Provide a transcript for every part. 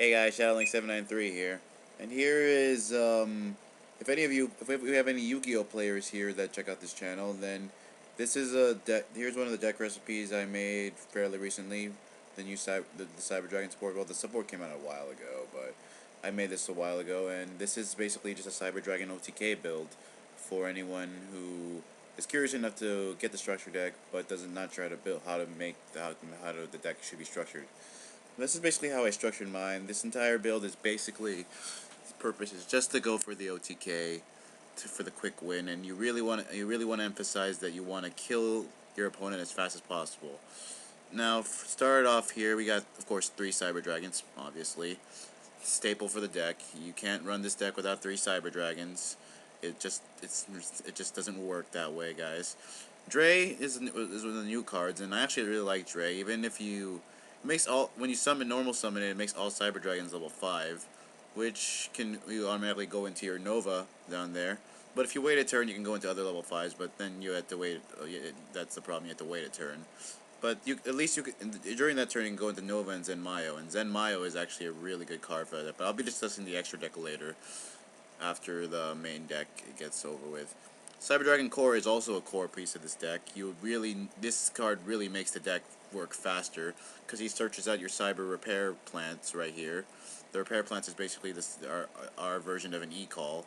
Hey guys, Shadowlink793 here, and here is if any of you, if we have any Yu-Gi-Oh players here that check out this channel, then this is a deck. Here's one of the deck recipes I made fairly recently. The new the Cyber Dragon support. Well, the support came out a while ago, but I made this a while ago, and this is basically just a Cyber Dragon OTK build for anyone who is curious enough to get the structure deck, but doesn't not try to build how to make the deck should be structured. This is basically how I structured mine. This entire build is basically, its purpose is just to go for the OTK, for the quick win, and you really want to emphasize that you want to kill your opponent as fast as possible. Now, start off here, we got, of course, 3 Cyber Dragons, obviously. Staple for the deck. You can't run this deck without 3 Cyber Dragons. It just doesn't work that way, guys. Dre is one of the new cards, and I actually really like Dre. Even if you makes all when you normal summon it, it makes all Cyber Dragons level 5, which you automatically go into your Nova down there. But if you wait a turn, you can go into other level 5s. But then you have to wait. That's the problem. You have to wait a turn. But at least during that turn you can go into Nova and Zenmayo, and Zenmayo is actually a really good card for that. But I'll be discussing the extra deck later, after the main deck gets over with. Cyber Dragon Core is also a core piece of this deck. This card really makes the deck work faster, because he searches out your Cyber Repair Plants right here. The Repair Plants is basically our version of an E-Call,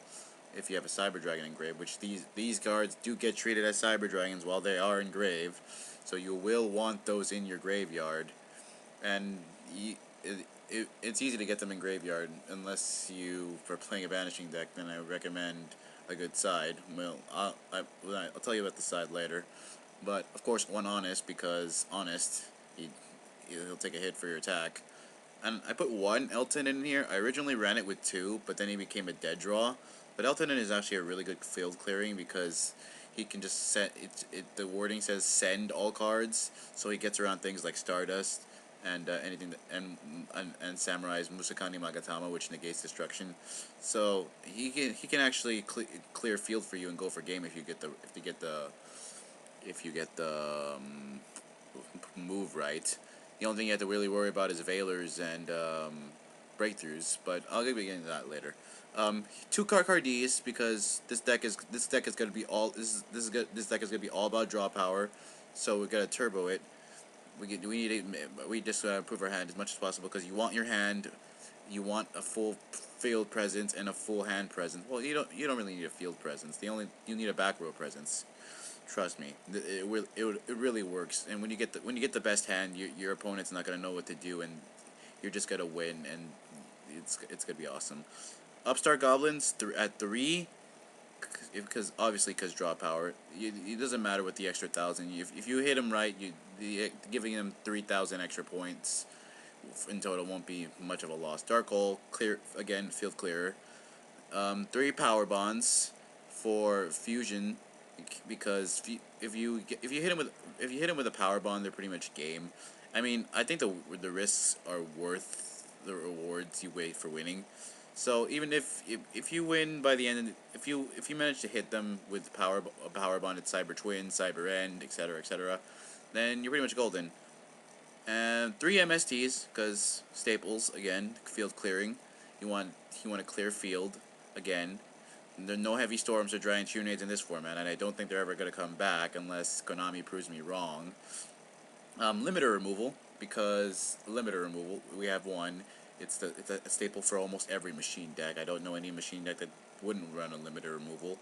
if you have a Cyber Dragon engraved, which these cards do get treated as Cyber Dragons while they are engraved, so you will want those in your graveyard, and it's easy to get them in graveyard, unless you, for playing a Vanishing deck, then I would recommend a good side. Well, I'll tell you about the side later, but of course one Honest, because Honest, he'll take a hit for your attack. And I put 1 Elton in here. I originally ran it with 2, but then he became a dead draw. But Elton is actually a really good field clearing, because he can just set it. The wording says send all cards, so he gets around things like Stardust and anything that, and Samurai's Musakani Magatama, which negates destruction. So he can actually clear field for you and go for game if you get the move right. The only thing you have to really worry about is Veilers and breakthroughs, but I'll get into that later. 2 Carcardees, because this deck is gonna be all this deck is gonna be all about draw power, so we gotta turbo it. We just gotta improve our hand as much as possible, because you want your hand, you want a full field presence and a full hand presence. Well, you don't really need a field presence. You need a back row presence. Trust me, it really works. And when you get the best hand, your opponent's not gonna know what to do, and you're just gonna win, and it's gonna be awesome. Upstart Goblins at 3, because draw power. It doesn't matter with the extra 1,000. If you hit him right, giving him 3,000 extra points in total won't be much of a loss. Dark Hole, clear again, field clearer. 3 Power Bonds for fusion, because if you hit him with a power bond, they're pretty much game. I mean, I think the risks are worth the rewards you wait for winning. So even if you win by the end, if you manage to hit them with a power bonded Cyber Twin, Cyber End, etc., then you're pretty much golden. And 3 MSTs, because staples again, field clearing. You want to clear field again. There are no heavy storms or giant Tunades in this format, and I don't think they're ever going to come back unless Konami proves me wrong. Limiter removal, because we have 1. It's a staple for almost every machine deck. I don't know any machine deck that wouldn't run a limiter removal.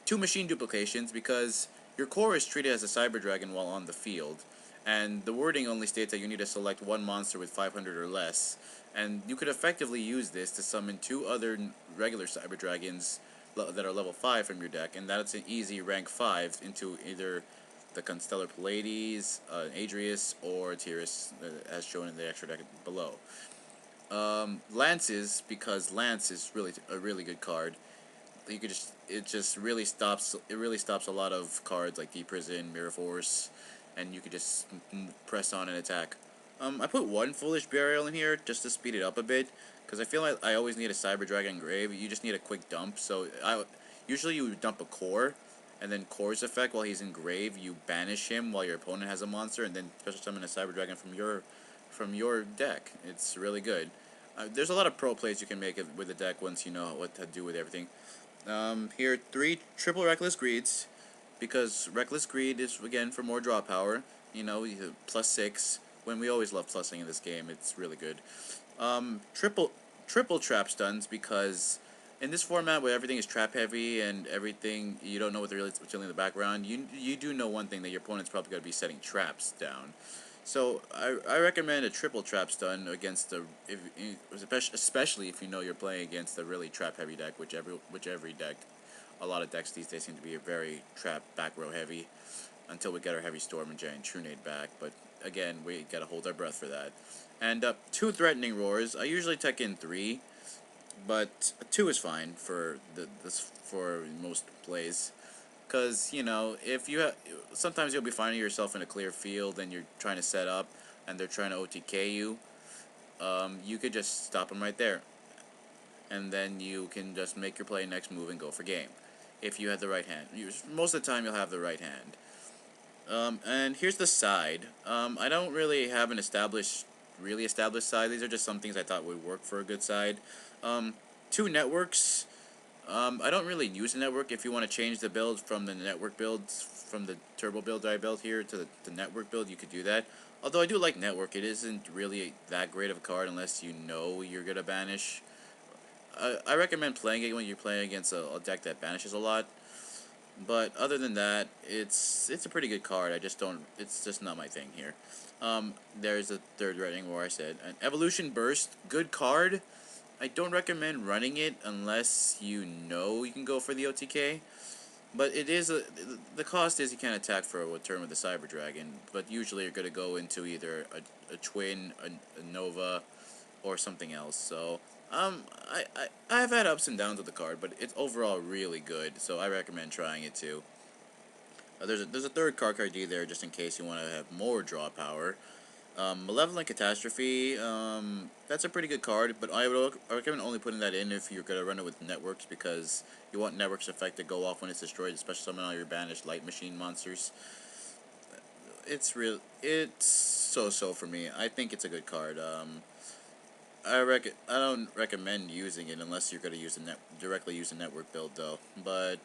2 machine duplications, because your core is treated as a Cyber Dragon while on the field, and the wording only states that you need to select 1 monster with 500 or less, and you could effectively use this to summon 2 other regular Cyber Dragons that are level 5 from your deck, and that's an easy rank 5 into either the Constellar Pallades, Adrius, or Tyrus, as shown in the extra deck below. Lances, because Lance is really a really good card. It really stops a lot of cards like Deep Prison, Mirror Force, and you could just press on and attack. I put 1 Foolish Burial in here just to speed it up a bit, because I feel like I always need a Cyber Dragon Grave. You just need a quick dump, so usually you would dump a core, and then Core's effect, while he's in grave, you banish him while your opponent has a monster, and then special summon a Cyber Dragon from your deck. It's really good. There's a lot of pro plays you can make with the deck once you know what to do with everything. Here, 3 triple Reckless Greeds, because Reckless Greed is, again, for more draw power. You know, +6, when we always love plussing in this game, it's really good. Triple Trap Stuns, because in this format where everything is trap heavy and everything, you don't know what's really in the background, you do know one thing, that your opponent's probably going to be setting traps down. So I recommend a triple trap stun against especially if you know you're playing against a really trap heavy deck, which every deck, a lot of decks these days seem to be very trap back row heavy, until we get our Heavy Storm and Giant Trunade back. But again, we gotta hold our breath for that. And 2 Threatening Roars. I usually tech in 3, but 2 is fine for for most plays. Because, you know, if you sometimes you'll be finding yourself in a clear field and you're trying to set up and they're trying to OTK you, you could just stop them right there. And then you can just make your play next move and go for game. If you have the right hand. Most of the time you'll have the right hand. And here's the side. I don't really have an really established side. These are just some things I thought would work for a good side. 2 networks. I don't really use a network. If you want to change the build from the network builds, from the turbo build that I built here to the network build, you could do that. Although I do like network, it isn't really that great of a card unless you know you're gonna banish. I recommend playing it when you're playing against a deck that banishes a lot. But other than that, it's a pretty good card. I just don't. It's just not my thing here. There's a third rating where I said an Evolution Burst, good card. I don't recommend running it unless you know you can go for the OTK. But it is the cost is you can't attack for a turn with the Cyber Dragon. But usually you're gonna go into either a Twin, a Nova, or something else. So I've had ups and downs with the card, but it's overall really good. So I recommend trying it too. There's a third card ID there just in case you want to have more draw power. Malevolent Catastrophe, that's a pretty good card, but I recommend only putting that in if you're going to run it with networks, because you want networks effect to go off when it's destroyed, especially summon all your banished light machine monsters. It's so for me. I think it's a good card. I don't recommend using it unless you're going to directly use a network build though, but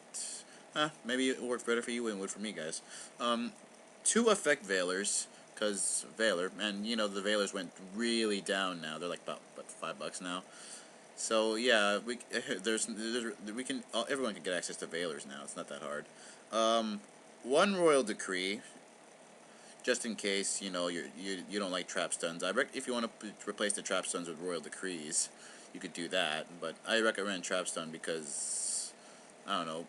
maybe it works better for you than it would for me, guys. 2 Effect Veilers, because Veiler, and you know the Veilers went really down now. They're like about $5 now. So yeah, we can everyone can get access to Veilers now. It's not that hard. 1 Royal Decree, just in case you know you don't like trap stuns. If you want to replace the trap stuns with Royal Decrees, you could do that. But I recommend trap stun because I don't know.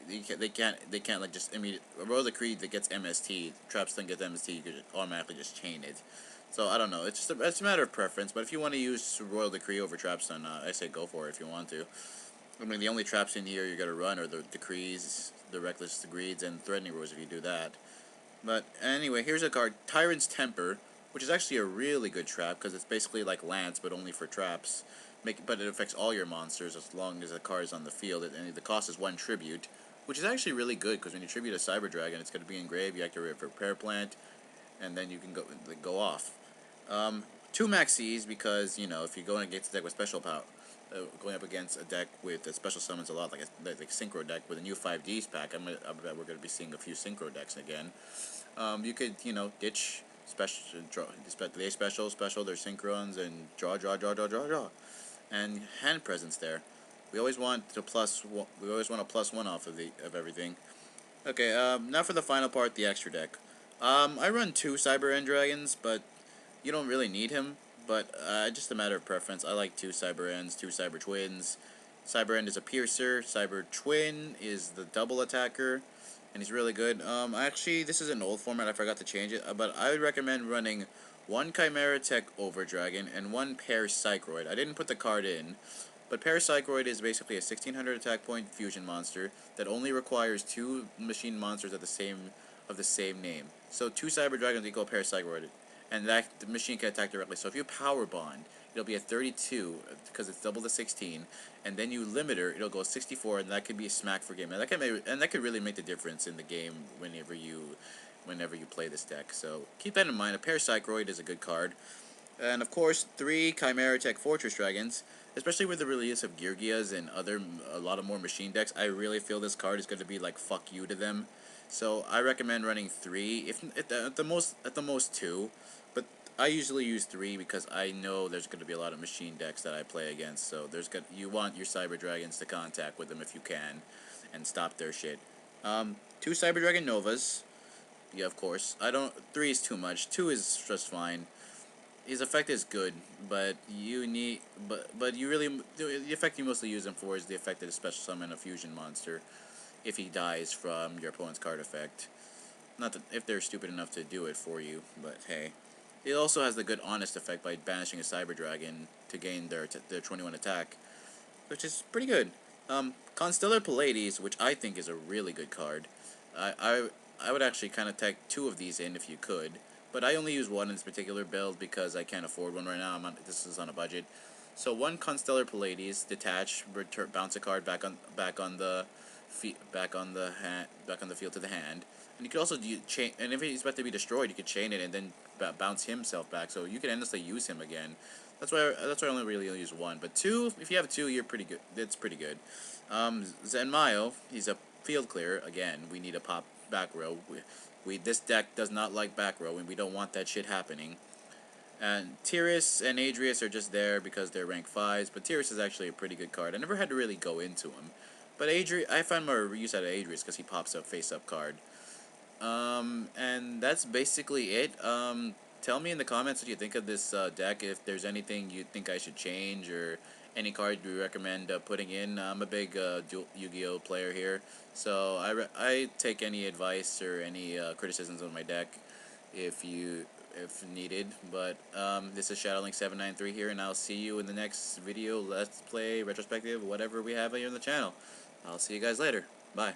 They can't like just immediate Royal Decree that gets MST, trap stun gets MST. You could automatically just chain it. So I don't know. It's a matter of preference. But if you want to use Royal Decree over trap stun, I say go for it if you want to. I mean, the only traps in here you're gonna run are the Decrees, the Reckless Greeds, and Threatening Roars if you do that. But anyway, here's a card, Tyrant's Temper, which is actually a really good trap because it's basically like Lance but only for traps. But it affects all your monsters as long as the card is on the field, and the cost is 1 tribute, which is actually really good because when you tribute a Cyber Dragon, it's going to be engraved. You activate for Repair Plant, and then you can go off. 2 Maxis because you know if you're going against a deck with special power. Going up against a deck with special summons a lot, like Synchro deck with a new 5Ds pack, I bet we're going to be seeing a few Synchro decks again. You could, you know, ditch today's special, there's Synchrons, and draw, and hand presence there. We always want a +1 off of everything. Okay, now for the final part, the extra deck. I run 2 Cyber End Dragons, but you don't really need him. But just a matter of preference. I like 2 Cyber Ends, 2 Cyber Twins. Cyber End is a piercer. Cyber Twin is the double attacker, and he's really good. Actually, this is an old format. I forgot to change it, but I would recommend running 1 Chimera Tech Over Dragon and 1 Parasychroid. I didn't put the card in, but Parasychroid is basically a 1600 attack point fusion monster that only requires 2 machine monsters of the same name. So 2 Cyber Dragons equal Parasychroid, and the machine can attack directly. So if you Power Bond, it'll be a 32 because it's double the 16, and then you limit her, it'll go 64, and that could be a smack for game. And that could really make the difference in the game whenever you play this deck. So keep that in mind. A Parasychroid is a good card. And of course, 3 Chimera Tech Fortress Dragons. Especially with the release of Geargias and a lot of more machine decks, I really feel this card is going to be like fuck you to them. So I recommend running 3, if at the most 2, but I usually use 3 because I know there's going to be a lot of machine decks that I play against. So you want your Cyber Dragons to contact with them if you can, and stop their shit. 2 Cyber Dragon Novas. Yeah, of course. I don't. 3 is too much. 2 is just fine. His effect is good, but you need, but you really, the effect you mostly use him for is the effect that is special summon a fusion monster if he dies from your opponent's card effect. Not that if they're stupid enough to do it for you, but hey. It also has the good honest effect by banishing a Cyber Dragon to gain their 21 attack, which is pretty good. Constellar Pallades, which I think is a really good card. I I, I would actually kind of tag 2 of these in if you could, but I only use 1 in this particular build because I can't afford one right now. This is on a budget. So 1 Constellar Pallades, detach, bounce a card back on the field to the hand. And you could also chain, and if he's about to be destroyed, you could chain it and then bounce himself back, so you can endlessly use him again. That's why I only really use 1. But 2, if you have 2, you're pretty good. That's pretty good. Zenmayo, he's a field clear. Again, we need a pop back row. This deck does not like back row, and we don't want that shit happening. And Tyrus and Adrius are just there because they're rank 5s, but Tyrus is actually a pretty good card. I never had to really go into him. But I find more use out of Adrius because he pops a face-up card. And that's basically it. Tell me in the comments what you think of this deck, if there's anything you think I should change, or any card you recommend putting in. I'm a big Yu-Gi-Oh player here, so I take any advice or any criticisms on my deck if needed. But this is ShadowLink793 here, and I'll see you in the next video, Let's Play, retrospective, whatever we have here on the channel. I'll see you guys later. Bye.